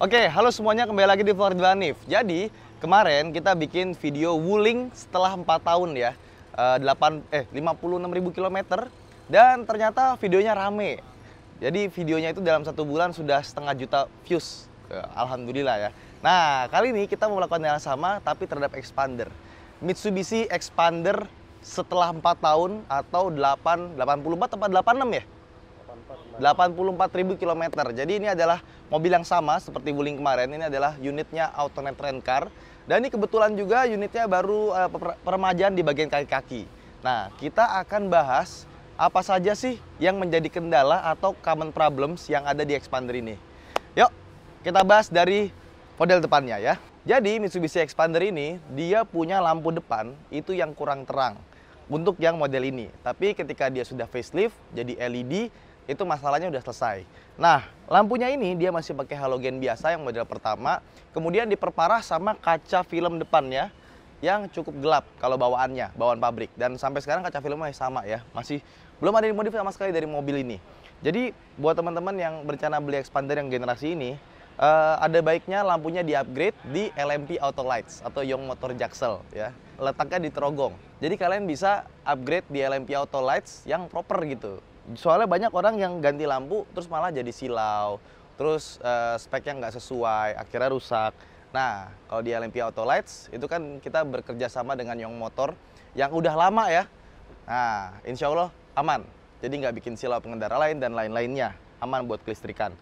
Oke, halo semuanya, kembali lagi di Vlog Hanif. Jadi, kemarin kita bikin video Wuling setelah 4 tahun ya. 56.000 kilometer dan ternyata videonya rame. Jadi videonya itu dalam 1 bulan sudah 1,5 juta views. Alhamdulillah ya. Nah, kali ini kita mau melakukan hal yang sama tapi terhadap expander. Mitsubishi Expander setelah 4 tahun atau 84 atau 86 ya? 84.000 kilometer. Jadi ini adalah mobil yang sama seperti Wuling kemarin. Ini adalah unitnya Autonet Rent Car. Dan ini kebetulan juga unitnya baru peremajaan di bagian kaki-kaki. Nah, kita akan bahas apa saja sih yang menjadi kendala atau common problems yang ada di Expander ini. Yuk, kita bahas dari model depannya ya. Jadi Mitsubishi Expander ini dia punya lampu depan itu yang kurang terang untuk yang model ini. Tapi ketika dia sudah facelift jadi LED, itu masalahnya udah selesai. Nah, lampunya ini dia masih pakai halogen biasa yang model pertama, kemudian diperparah sama kaca film depannya yang cukup gelap kalau bawaannya, bawaan pabrik. Dan sampai sekarang kaca filmnya masih sama ya, masih belum ada dimodif sama sekali dari mobil ini. Jadi buat teman-teman yang berencana beli Expander yang generasi ini, ada baiknya lampunya di-upgrade di LMP Auto Lights atau Young Motor Jaksel ya. Letaknya di Trogong. Jadi kalian bisa upgrade di LMP Auto Lights yang proper gitu. Soalnya banyak orang yang ganti lampu terus malah jadi silau, terus speknya nggak sesuai, akhirnya rusak. Nah, kalau di LMP Auto Lights itu kan kita bekerja sama dengan Young Motor yang udah lama ya. Nah, insya Allah aman. Jadi nggak bikin silau pengendara lain dan lain-lainnya. Aman buat kelistrikan.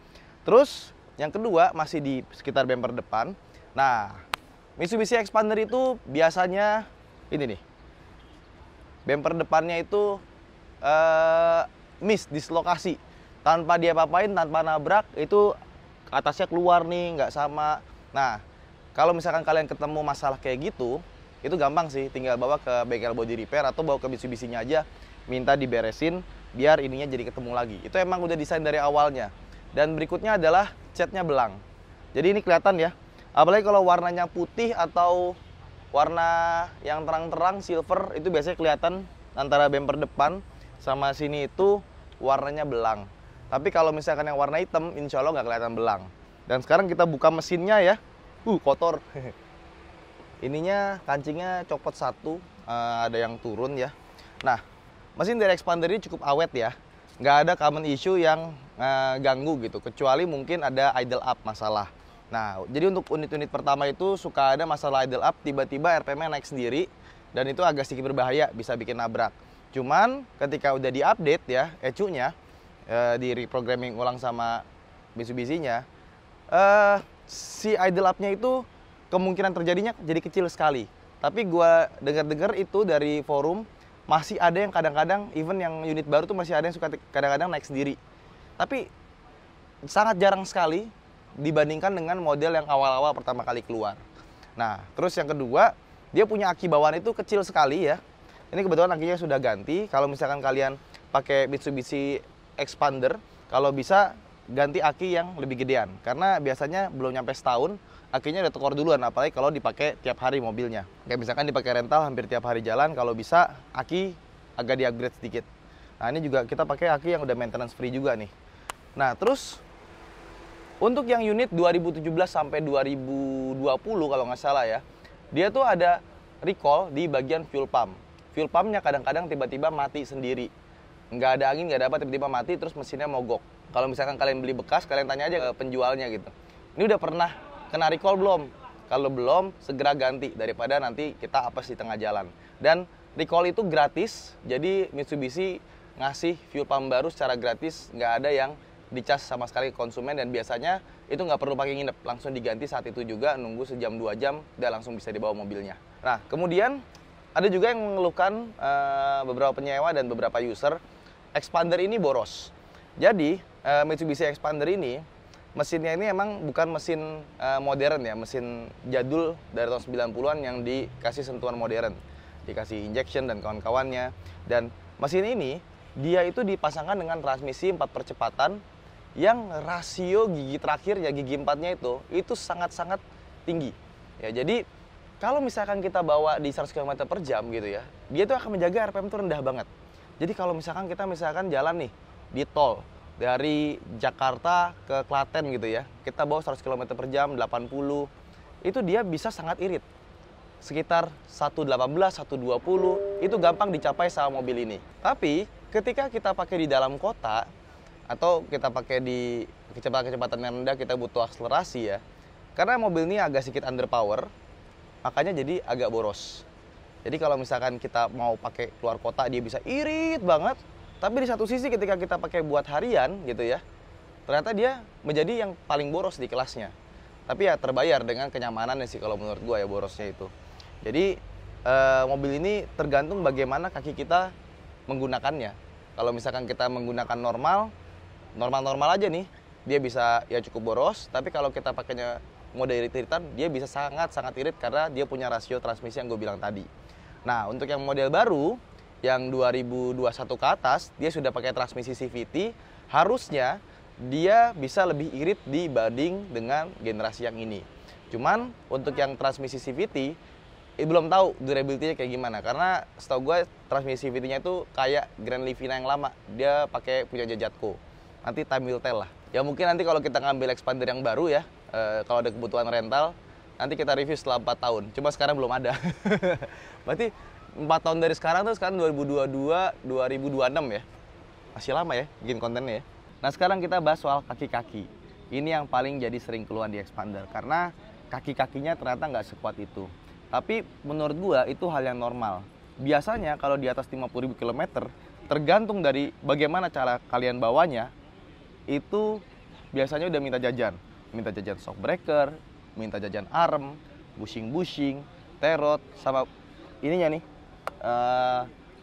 Terus yang kedua masih di sekitar bumper depan. Nah, Mitsubishi Expander itu biasanya ini nih. Bumper depannya itu miss, dislokasi. Tanpa dia apa-apain, tanpa nabrak, itu atasnya keluar nih, nggak sama. Nah, kalau misalkan kalian ketemu masalah kayak gitu, itu gampang sih, tinggal bawa ke bengkel body repair atau bawa ke Mitsubishi-nya aja, minta diberesin, biar ininya jadi ketemu lagi. Itu emang udah desain dari awalnya. Dan berikutnya adalah catnya belang. Jadi ini kelihatan ya, apalagi kalau warnanya putih atau warna yang terang-terang, silver, itu biasanya kelihatan antara bumper depan sama sini itu warnanya belang. Tapi kalau misalkan yang warna hitam, insya Allah nggak kelihatan belang. Dan sekarang kita buka mesinnya ya. Kotor. Ininya kancingnya copot satu, ada yang turun ya. Nah, mesin dari Expander ini cukup awet ya. Nggak ada common issue yang ganggu gitu. Kecuali mungkin ada idle up masalah. Nah, jadi untuk unit-unit pertama itu suka ada masalah idle up, tiba-tiba RPM-nya naik sendiri. Dan itu agak sedikit berbahaya, bisa bikin nabrak. Cuman ketika udah diupdate ya ECU-nya, di reprogramming ulang sama Mitsubishi-nya, si idle up-nya itu kemungkinan terjadinya jadi kecil sekali. Tapi gua dengar-dengar itu dari forum masih ada yang kadang-kadang even yang unit baru tuh masih ada yang suka kadang-kadang naik sendiri. Tapi sangat jarang sekali dibandingkan dengan model yang awal-awal pertama kali keluar. Nah, terus yang kedua, dia punya aki bawaan itu kecil sekali ya. Ini kebetulan akinya sudah ganti. Kalau misalkan kalian pakai Mitsubishi Expander, kalau bisa ganti aki yang lebih gedean. Karena biasanya belum nyampe setahun, akinya udah tekor duluan. Apalagi kalau dipakai tiap hari mobilnya. Kayak misalkan dipakai rental hampir tiap hari jalan, kalau bisa aki agak di-upgrade sedikit. Nah, ini juga kita pakai aki yang udah maintenance free juga nih. Nah, terus untuk yang unit 2017 sampai 2020 kalau nggak salah ya, dia tuh ada recall di bagian fuel pump. Fuel pumpnya kadang-kadang tiba-tiba mati sendiri. Nggak ada angin, nggak ada apa, tiba-tiba mati, terus mesinnya mogok. Kalau misalkan kalian beli bekas, kalian tanya aja ke penjualnya gitu. Ini udah pernah kena recall belum? Kalau belum, segera ganti daripada nanti kita apes di tengah jalan. Dan recall itu gratis, jadi Mitsubishi ngasih fuel pump baru secara gratis, nggak ada yang dicas sama sekali ke konsumen, dan biasanya itu nggak perlu pakai nginep, langsung diganti saat itu juga, nunggu sejam 2 jam, udah langsung bisa dibawa mobilnya. Nah, kemudian ada juga yang mengeluhkan beberapa penyewa dan beberapa user, Expander ini boros. Jadi Mitsubishi Expander ini, mesinnya ini emang bukan mesin modern ya, mesin jadul dari tahun 90-an yang dikasih sentuhan modern. Dikasih injection dan kawan-kawannya. Dan mesin ini, dia itu dipasangkan dengan transmisi 4 percepatan yang rasio gigi terakhir ya, gigi 4-nya itu sangat-sangat tinggi. Ya, jadi kalau misalkan kita bawa di 100 km per jam gitu ya, dia tuh akan menjaga RPM itu rendah banget. Jadi kalau misalkan kita jalan nih di tol, dari Jakarta ke Klaten gitu ya, kita bawa 100 km per jam, 80, itu dia bisa sangat irit. Sekitar 118, 120, itu gampang dicapai sama mobil ini. Tapi ketika kita pakai di dalam kota, atau kita pakai di kecepatan yang rendah, kita butuh akselerasi ya. Karena mobil ini agak sedikit underpower, makanya jadi agak boros. Jadi kalau misalkan kita mau pakai keluar kota, dia bisa irit banget. Tapi di satu sisi ketika kita pakai buat harian gitu ya, ternyata dia menjadi yang paling boros di kelasnya. Tapi ya terbayar dengan kenyamanannya sih kalau menurut gua ya borosnya itu. Jadi mobil ini tergantung bagaimana kaki kita menggunakannya. Kalau misalkan kita menggunakan normal aja nih, dia bisa ya cukup boros. Tapi kalau kita pakainya mode irit-iritan, dia bisa sangat irit karena dia punya rasio transmisi yang gue bilang tadi. Nah, untuk yang model baru, yang 2021 ke atas, dia sudah pakai transmisi CVT, harusnya dia bisa lebih irit dibanding dengan generasi yang ini. Cuman untuk yang transmisi CVT, belum tahu durability-nya kayak gimana. Karena setahu gue transmisi CVT-nya itu kayak Grand Livina yang lama, dia pakai punya Jatco. Nanti time will tell lah. Ya mungkin nanti kalau kita ngambil Expander yang baru ya, kalau ada kebutuhan rental, nanti kita review setelah 4 tahun. Cuma sekarang belum ada. Berarti 4 tahun dari sekarang tuh sekarang 2022, 2026 ya. Masih lama ya bikin kontennya ya. Nah sekarang kita bahas soal kaki-kaki. Ini yang paling jadi sering keluhan di Expander. Karena kaki-kakinya ternyata nggak sekuat itu. Tapi menurut gua itu hal yang normal. Biasanya kalau di atas 50.000 km, tergantung dari bagaimana cara kalian bawanya, itu biasanya udah minta jajan shock breaker, minta jajan arm, bushing, terot, sama ininya nih,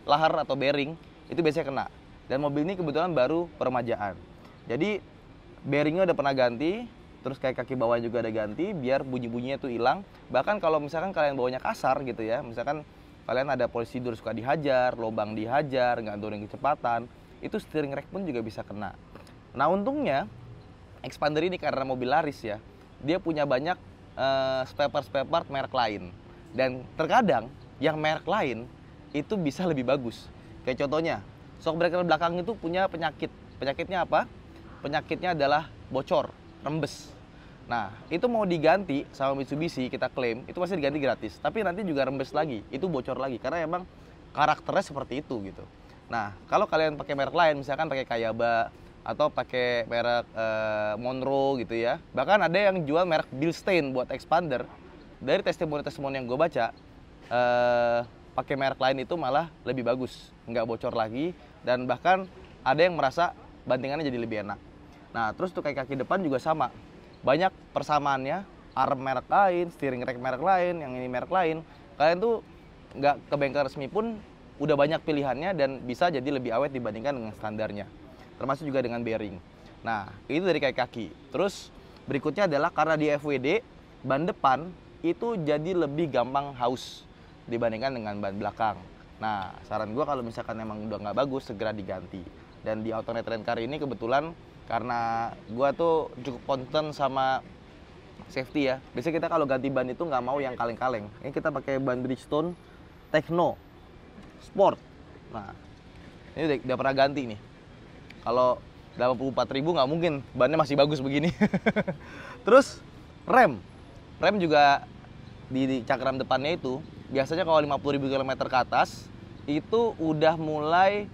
lahar atau bearing, itu biasanya kena. Dan mobil ini kebetulan baru peremajaan. Jadi bearingnya udah pernah ganti, terus kayak kaki bawah juga ada ganti, biar bunyi-bunyinya tuh hilang. Bahkan kalau misalkan kalian bawanya kasar gitu ya, misalkan kalian ada polisi dur suka dihajar, lubang dihajar, nggak turun kecepatan, itu steering rack pun juga bisa kena. Nah untungnya Expander ini karena mobil laris ya, dia punya banyak spare part merek lain. Dan terkadang yang merek lain itu bisa lebih bagus. Kayak contohnya, shock breaker belakang itu punya penyakit. Penyakitnya apa? Penyakitnya adalah bocor, rembes. Nah, itu mau diganti sama Mitsubishi, kita klaim, itu pasti diganti gratis. Tapi nanti juga rembes lagi, itu bocor lagi. Karena emang karakternya seperti itu gitu. Nah, kalau kalian pakai merek lain, misalkan pakai Kayaba, atau pakai merek Monroe gitu ya. Bahkan ada yang jual merek Bilstein buat Expander. Dari testimoni yang gue baca, pakai merek lain itu malah lebih bagus, nggak bocor lagi, dan bahkan ada yang merasa bantingannya jadi lebih enak. Nah, terus tuh kayak kaki depan juga sama, banyak persamaannya, arm merek lain, steering rack merek lain, yang ini merek lain. Kalian tuh nggak ke bengkel resmi pun udah banyak pilihannya dan bisa jadi lebih awet dibandingkan dengan standarnya. Termasuk juga dengan bearing. Nah, itu dari kaki. Terus berikutnya adalah karena di FWD, ban depan itu jadi lebih gampang haus dibandingkan dengan ban belakang. Nah, saran gue kalau misalkan emang udah nggak bagus, segera diganti. Dan di Autonet Rent Car ini kebetulan karena gue tuh cukup concern sama safety ya. Biasanya kita kalau ganti ban itu nggak mau yang kaleng-kaleng. Ini kita pakai ban Bridgestone Techno Sport. Nah, ini udah pernah ganti nih. Kalau 84.000 nggak mungkin bannya masih bagus begini. Terus rem juga di cakram depannya itu biasanya kalau 50.000 km ke atas itu udah mulai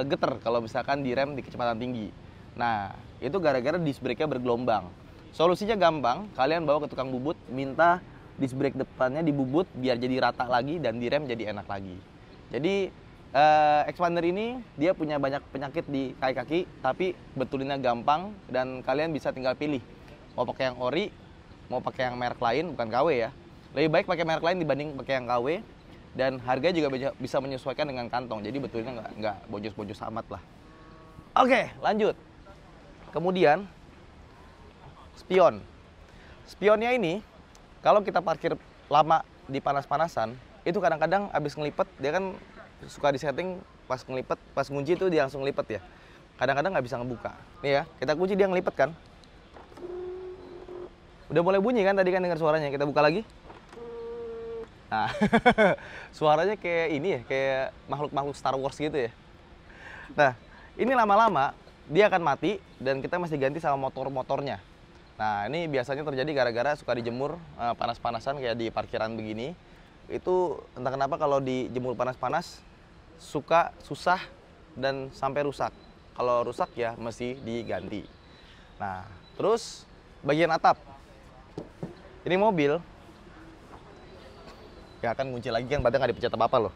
geter kalau misalkan direm di kecepatan tinggi. Nah itu gara-gara disc brake-nya bergelombang. Solusinya gampang, kalian bawa ke tukang bubut, minta disc brake depannya dibubut biar jadi rata lagi dan direm jadi enak lagi. Jadi Expander ini dia punya banyak penyakit di kaki-kaki, tapi betulinnya gampang dan kalian bisa tinggal pilih mau pakai yang ori, mau pakai yang merek lain, bukan KW ya. Lebih baik pakai merek lain dibanding pakai yang KW, dan harganya juga bisa menyesuaikan dengan kantong, jadi betulnya nggak boncos-boncos amat lah. Oke, lanjut. Kemudian spionnya ini kalau kita parkir lama di panas-panasan itu kadang-kadang abis ngelipet dia kan suka disetting pas ngelipet, pas ngunci itu dia langsung ngelipet ya. Kadang-kadang nggak bisa ngebuka. Nih ya, kita kunci dia ngelipet kan. Udah mulai bunyi kan tadi kan dengar suaranya. Kita buka lagi. Nah, suaranya kayak ini ya, kayak makhluk-makhluk Star Wars gitu ya. Nah, ini lama-lama dia akan mati dan kita mesti ganti sama motornya. Nah, ini biasanya terjadi gara-gara suka dijemur panas-panasan kayak di parkiran begini. Itu entah kenapa kalau dijemur panas-panas suka susah dan sampai rusak. Kalau rusak ya mesti diganti. Nah, terus bagian atap. Ini mobil ya kan kunci lagi kan, padahal nggak dipecat apa-apa loh.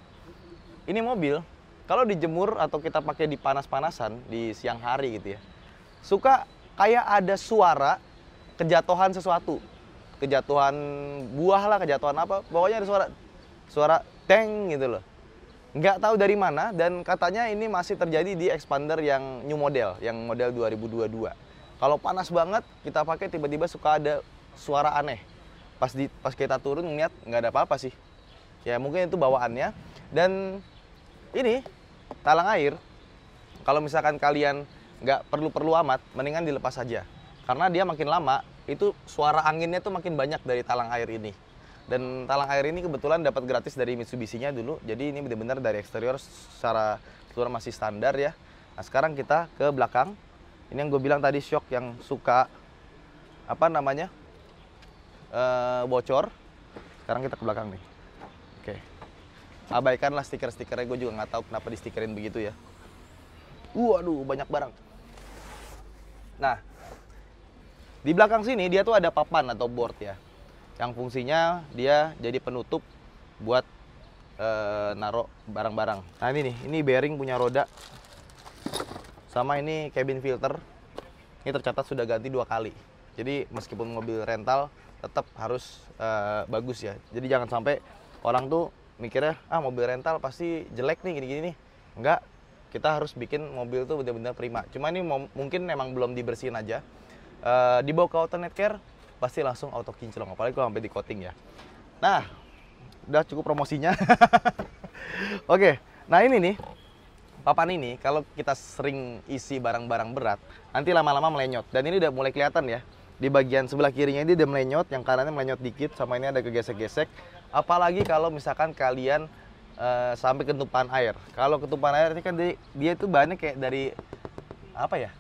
Ini mobil kalau dijemur atau kita pakai di panas-panasan di siang hari gitu ya, suka kayak ada suara kejatuhan sesuatu, kejatuhan buah lah, kejatuhan apa, pokoknya ada suara teng gitu loh. Nggak tahu dari mana, dan katanya ini masih terjadi di expander yang new model, yang model 2022. Kalau panas banget kita pakai tiba-tiba suka ada suara aneh. Pas kita turun ngeliat nggak ada apa-apa sih. Ya mungkin itu bawaannya. Dan ini talang air, kalau misalkan kalian nggak perlu amat, mendingan dilepas saja. Karena dia makin lama, itu suara anginnya tuh makin banyak dari talang air ini. Dan talang air ini kebetulan dapat gratis dari Mitsubishi-nya dulu. Jadi ini benar-benar dari eksterior secara keseluruhan masih standar ya. Nah sekarang kita ke belakang. Ini yang gue bilang tadi shock yang suka bocor. Sekarang kita ke belakang nih. Oke. Abaikanlah stiker-stikernya, gue juga nggak tahu kenapa di stikerin begitu ya. Waduh, banyak barang. Nah, di belakang sini dia tuh ada papan atau board ya, yang fungsinya dia jadi penutup buat naruh barang-barang. Nah ini nih, ini bearing punya roda, sama ini cabin filter. Ini tercatat sudah ganti 2 kali. Jadi meskipun mobil rental tetap harus bagus ya. Jadi jangan sampai orang tuh mikirnya mobil rental pasti jelek nih gini-gini nih. Enggak, kita harus bikin mobil tuh benar-benar prima. Cuma ini mungkin memang belum dibersihin aja. Dibawa ke alternate care pasti langsung auto kinclong, apalagi kalau sampai di coating ya. Nah, udah cukup promosinya. Oke, nah ini nih papan ini kalau kita sering isi barang-barang berat nanti lama-lama melenyot, dan ini udah mulai kelihatan ya. Di bagian sebelah kirinya ini udah melenyot, yang kanannya melenyot dikit, sama ini ada kegesek-gesek. Apalagi kalau misalkan kalian sampai ketumpahan air. Kalau ketumpahan air ini kan dia itu bahannya kayak dari apa ya?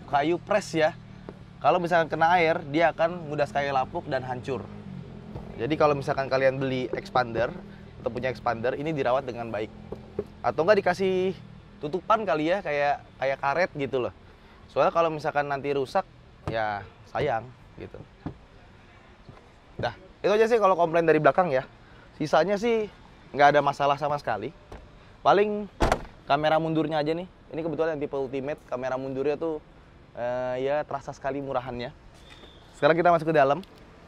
Kayu press ya. Kalau misalkan kena air, dia akan mudah sekali lapuk dan hancur. Jadi kalau misalkan kalian beli expander atau punya expander, ini dirawat dengan baik. Atau enggak dikasih tutupan kali ya, kayak karet gitu loh. Soalnya kalau misalkan nanti rusak, ya sayang gitu. Dah, itu aja sih kalau komplain dari belakang ya. Sisanya sih nggak ada masalah sama sekali. Paling kamera mundurnya aja nih. Ini kebetulan yang tipe ultimate, kamera mundurnya tuh ya terasa sekali murahannya. Sekarang kita masuk ke dalam.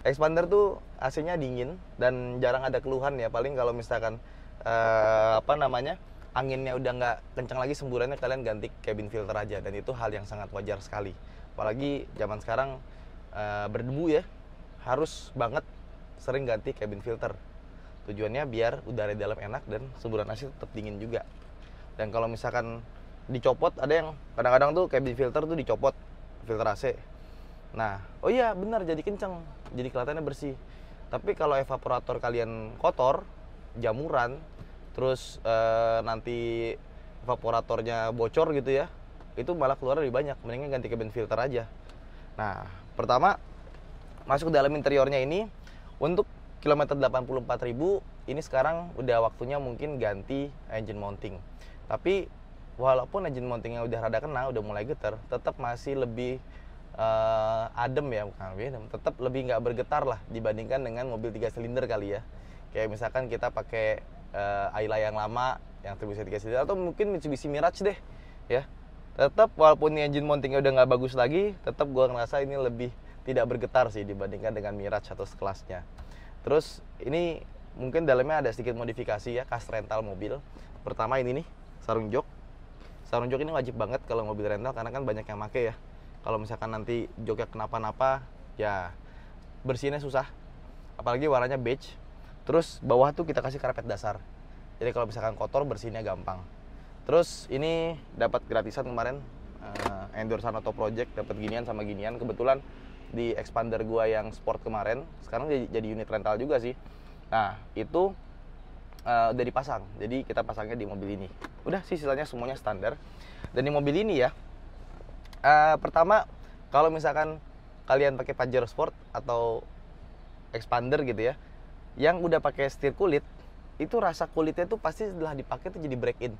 Expander tuh AC-nya dingin dan jarang ada keluhan ya. Paling kalau misalkan anginnya udah nggak kencang lagi semburannya, kalian ganti cabin filter aja, dan itu hal yang sangat wajar sekali. Apalagi zaman sekarang berdebu ya, harus banget sering ganti cabin filter. Tujuannya biar udara di dalam enak dan semburan AC tetap dingin juga. Dan kalau misalkan dicopot, ada yang kadang-kadang tuh cabin filter tuh dicopot, filter AC. Nah, oh iya benar, jadi kencang, jadi kelihatannya bersih. Tapi kalau evaporator kalian kotor, jamuran, terus nanti evaporatornya bocor gitu ya, itu malah keluar lebih banyak. Mendingan ganti cabin filter aja. Nah, pertama masuk ke dalam interiornya ini. Untuk kilometer 84.000 ini sekarang udah waktunya mungkin ganti engine mounting. Tapi walaupun engine mountingnya udah rada kena, udah mulai getar, tetap masih lebih adem ya, bukan lebih adem, tetap lebih nggak bergetar lah dibandingkan dengan mobil 3 silinder kali ya. Kayak misalkan kita pakai Ayla yang lama yang Mitsubishi 3 silinder, atau mungkin Mitsubishi Mirage deh ya, tetap walaupun engine mountingnya udah nggak bagus lagi, tetap gua ngerasa ini lebih tidak bergetar sih dibandingkan dengan Mirage atau sekelasnya. Terus ini mungkin dalamnya ada sedikit modifikasi ya, khas rental mobil. Pertama ini nih, sarung jok. Sarung jok ini wajib banget kalau mobil rental, karena kan banyak yang make ya. Kalau misalkan nanti joknya kenapa-napa, ya bersihnya susah. Apalagi warnanya beige. Terus bawah tuh kita kasih karpet dasar. Jadi kalau misalkan kotor, bersihnya gampang. Terus ini dapat gratisan kemarin, endorsean Auto Project, dapat ginian sama ginian. Kebetulan di expander gua yang sport kemarin, sekarang jadi unit rental juga sih. Nah, itu udah dipasang. Jadi kita pasangnya di mobil ini. Udah sih, sisanya semuanya standar. Dan di mobil ini ya, pertama kalau misalkan kalian pakai Pajero Sport atau Expander gitu ya, yang udah pakai setir kulit, itu rasa kulitnya tuh pasti setelah dipakai tuh jadi break in.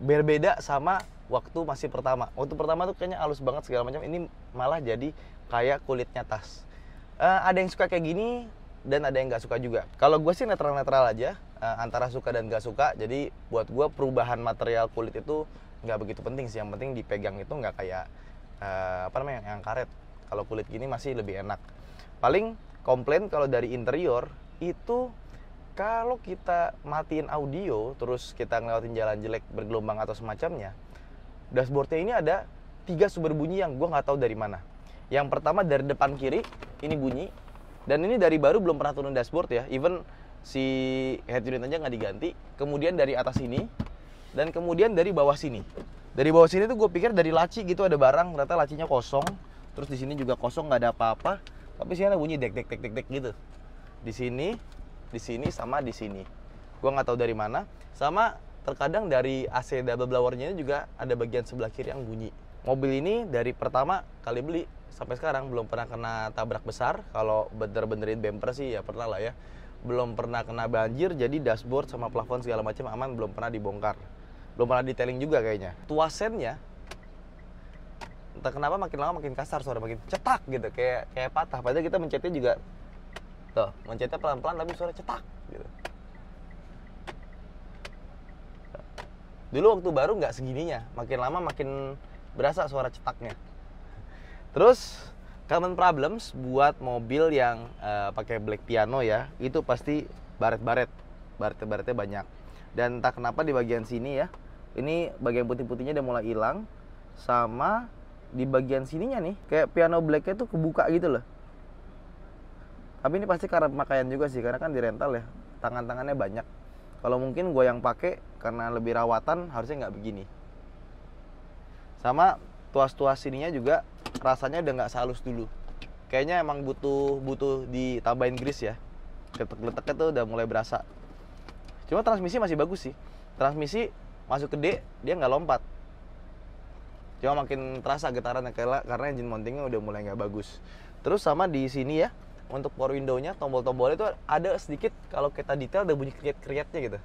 Berbeda sama waktu masih pertama. Waktu pertama tuh kayaknya halus banget segala macam. Ini malah jadi kayak kulitnya tas. Ada yang suka kayak gini dan ada yang nggak suka juga. Kalau gue sih netral-netral aja, antara suka dan nggak suka. Jadi buat gue perubahan material kulit itu nggak begitu penting sih. Yang penting dipegang itu nggak kayak yang karet. Kalau kulit gini masih lebih enak. Paling komplain kalau dari interior itu, kalau kita matiin audio terus kita ngelewatin jalan jelek bergelombang atau semacamnya, dashboardnya ini ada 3 sumber bunyi yang gue nggak tahu dari mana. Yang pertama dari depan kiri ini bunyi, dan ini dari baru belum pernah turun dashboard ya, even si head unit aja nggak diganti. Kemudian dari atas sini, dan kemudian dari bawah sini. Dari bawah sini tuh gue pikir dari laci gitu ada barang, ternyata lacinya kosong. Terus di sini juga kosong, nggak ada apa-apa. Tapi sini ada bunyi dek dek dek dek dek gitu. Di sini sama di sini. Gua nggak tahu dari mana. Sama terkadang dari AC double blowernya juga ada bagian sebelah kiri yang bunyi. Mobil ini dari pertama kali beli sampai sekarang belum pernah kena tabrak besar. Kalau bener-benerin bumper sih ya pernah lah ya. Belum pernah kena banjir, jadi dashboard sama plafon segala macam aman, belum pernah dibongkar. Belum pernah detailing juga kayaknya. Tuasennya entah kenapa makin lama makin kasar, suara makin cetak gitu, kayak patah. Padahal kita mencetnya juga tuh, mencetnya pelan-pelan tapi suara cetak gitu. Dulu waktu baru nggak segininya, makin lama makin berasa suara cetaknya. Terus common problems buat mobil yang pakai black piano ya, itu pasti baretnya banyak. Dan entah kenapa di bagian sini ya, ini bagian putih-putihnya udah mulai hilang. Sama di bagian sininya nih, kayak piano blacknya tuh kebuka gitu loh. Tapi ini pasti karena pemakaian juga sih, karena kan di rental ya, tangan-tangannya banyak. Kalau mungkin gue yang pakai karena lebih rawatan, harusnya nggak begini. Sama tuas-tuas sininya juga rasanya udah nggak sehalus dulu. Kayaknya emang butuh ditambahin grease ya. Geletek-geleteknya tuh udah mulai berasa. Cuma transmisi masih bagus sih. Transmisi masuk ke D, dia nggak lompat. Cuma makin terasa getarannya karena engine mountingnya udah mulai nggak bagus. Terus sama di sini ya, untuk power window-nya, tombol-tombolnya itu ada sedikit, kalau kita detail ada bunyi kriat-kriatnya gitu.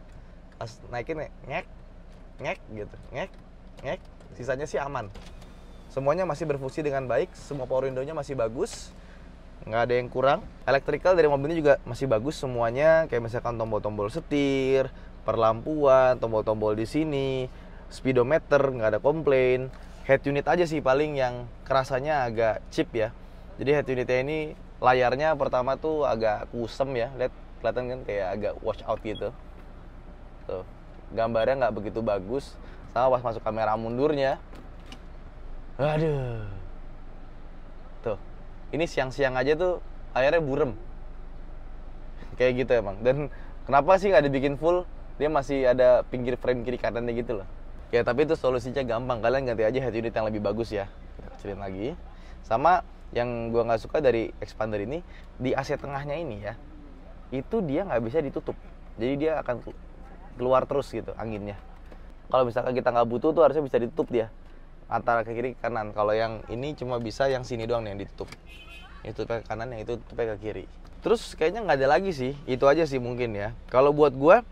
Pas naikin ngek, ngek gitu, ngek, ngek. Sisanya sih aman. Semuanya masih berfungsi dengan baik, semua power window-nya masih bagus. Nggak ada yang kurang. Electrical dari mobil ini juga masih bagus semuanya, kayak misalkan tombol-tombol setir, perlampuan, tombol-tombol di sini, speedometer, nggak ada komplain. Head unit aja sih paling yang kerasanya agak cheap ya. Jadi head unitnya ini layarnya pertama tuh agak kusem ya, lihat kelihatan kan kayak agak wash out gitu. Tuh, gambarnya nggak begitu bagus. Sama pas masuk kamera mundurnya, aduh, tuh, ini siang-siang aja tuh layarnya burem, kayak gitu emang. Dan kenapa sih nggak dibikin full? Dia masih ada pinggir frame kiri kanannya gitu loh. Ya tapi itu solusinya gampang, kalian ganti aja head unit yang lebih bagus ya. Kita kecilin lagi. Sama yang gua nggak suka dari Expander ini, di AC tengahnya ini ya, itu dia nggak bisa ditutup. Jadi dia akan keluar terus gitu anginnya. Kalau misalkan kita nggak butuh tuh harusnya bisa ditutup dia, antara ke kiri ke kanan. Kalau yang ini cuma bisa yang sini doang yang ditutup. Itu tutupnya ke kanan, yang itu tutupnya ke kiri. Terus kayaknya nggak ada lagi sih, itu aja sih mungkin ya. Kalau buat gua,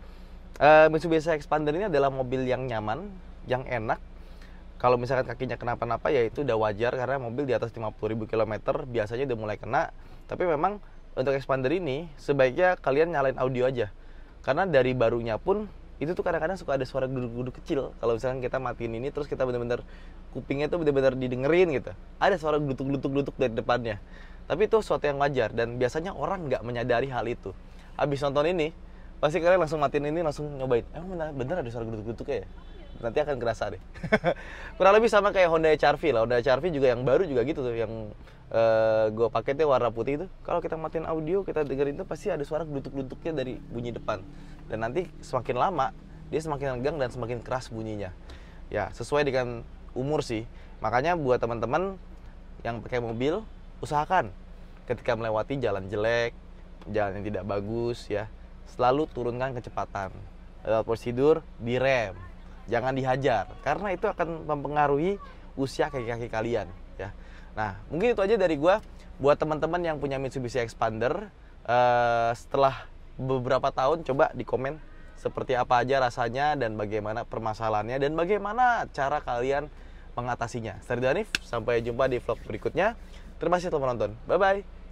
Mitsubishi Expander ini adalah mobil yang nyaman, yang enak. Kalau misalkan kakinya kenapa-napa ya itu udah wajar, karena mobil di atas 50.000 km biasanya udah mulai kena. Tapi memang untuk Expander ini sebaiknya kalian nyalain audio aja, karena dari barunya pun itu tuh kadang-kadang suka ada suara duduk-duduk kecil. Kalau misalkan kita matiin ini terus kita bener-bener kupingnya tuh bener-bener didengerin gitu, ada suara glutuk-glutuk dari depannya. Tapi itu sesuatu yang wajar dan biasanya orang nggak menyadari hal itu. Habis nonton ini pasti kalian langsung matiin ini, langsung nyobain, emang bener ada suara glutuk-glutuknya ya? Nanti akan kerasa deh. Kurang lebih sama kayak Honda HR-V lah. Honda HR-V juga yang baru juga gitu tuh, yang gue pakai tuh warna putih itu. Kalau kita matiin audio, kita dengerin tuh pasti ada suara glutuk-glutuknya dari bunyi depan. Dan nanti semakin lama dia semakin tegang dan semakin keras bunyinya. Ya sesuai dengan umur sih. Makanya buat teman-teman yang pakai mobil, usahakan ketika melewati jalan jelek, jalan yang tidak bagus ya, selalu turunkan kecepatan. lewat prosedur direm, jangan dihajar karena itu akan mempengaruhi usia kaki-kaki kalian ya. Nah, mungkin itu aja dari gua buat teman-teman yang punya Mitsubishi Xpander. Setelah beberapa tahun, coba di komen seperti apa aja rasanya dan bagaimana permasalahannya dan bagaimana cara kalian mengatasinya. Saya Ridho Hanif, sampai jumpa di vlog berikutnya. Terima kasih telah menonton. Bye bye.